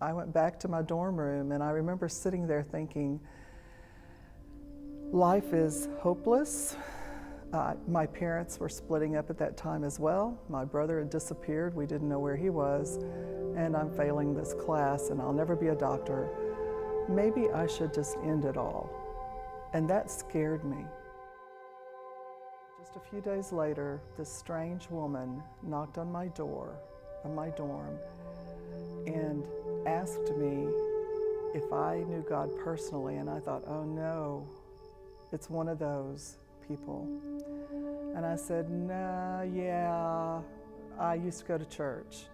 I went back to my dorm room, and I remember sitting there thinking, life is hopeless. My parents were splitting up at that time as well. My brother had disappeared. We didn't know where he was. And I'm failing this class, and I'll never be a doctor. Maybe I should just end it all. And that scared me. Just a few days later, this strange woman knocked on my door of my dorm and asked me if I knew God personally, and I thought, oh no, it's one of those people. And I said, nah, yeah, I used to go to church.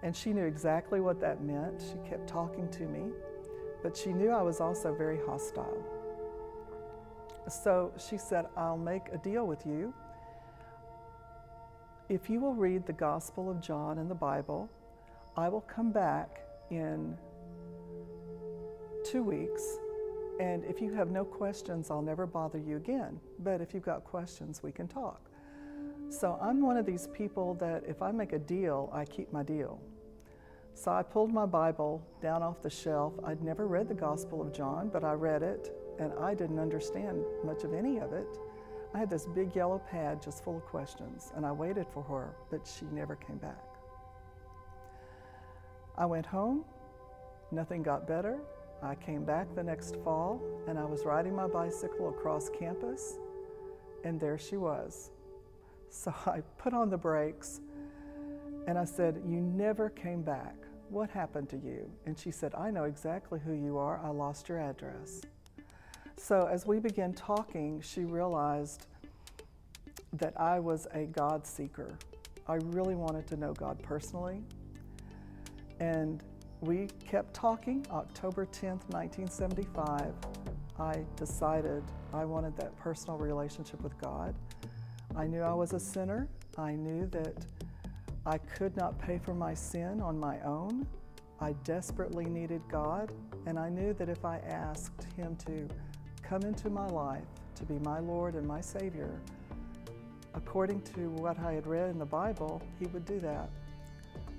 And she knew exactly what that meant. She kept talking to me, but she knew I was also very hostile. So she said, I'll make a deal with you. If you will read the Gospel of John in the Bible, I will come back in 2 weeks, and if you have no questions, I'll never bother you again. But if you've got questions, we can talk. So I'm one of these people that if I make a deal, I keep my deal. So I pulled my Bible down off the shelf. I'd never read the Gospel of John, but I read it, and I didn't understand much of any of it. I had this big yellow pad just full of questions, and I waited for her, but she never came back. I went home, nothing got better. I came back the next fall, and I was riding my bicycle across campus, and there she was. So I put on the brakes, and I said, you never came back. What happened to you? And she said, I know exactly who you are. I lost your address. So as we began talking, she realized that I was a God seeker. I really wanted to know God personally. And we kept talking. October 10th, 1975, I decided I wanted that personal relationship with God. I knew I was a sinner. I knew that I could not pay for my sin on my own. I desperately needed God, and I knew that if I asked Him to come into my life, to be my Lord and my Savior, according to what I had read in the Bible, He would do that.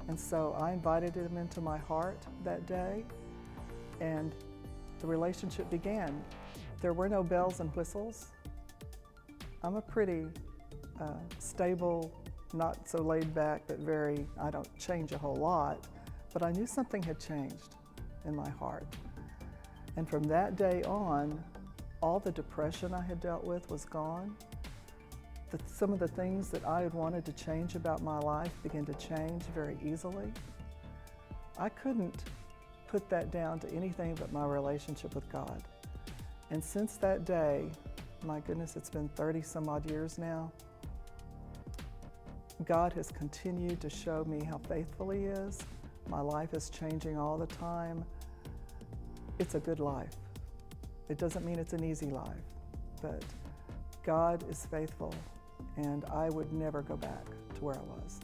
And so I invited Him into my heart that day, and the relationship began. There were no bells and whistles. I'm a pretty stable, not so laid back, but I don't change a whole lot, but I knew something had changed in my heart. And from that day on, all the depression I had dealt with was gone. Some of the things that I had wanted to change about my life began to change very easily. I couldn't put that down to anything but my relationship with God. And since that day, my goodness, it's been 30 some odd years now, God has continued to show me how faithful He is. My life is changing all the time. It's a good life. It doesn't mean it's an easy life, but God is faithful, and I would never go back to where I was.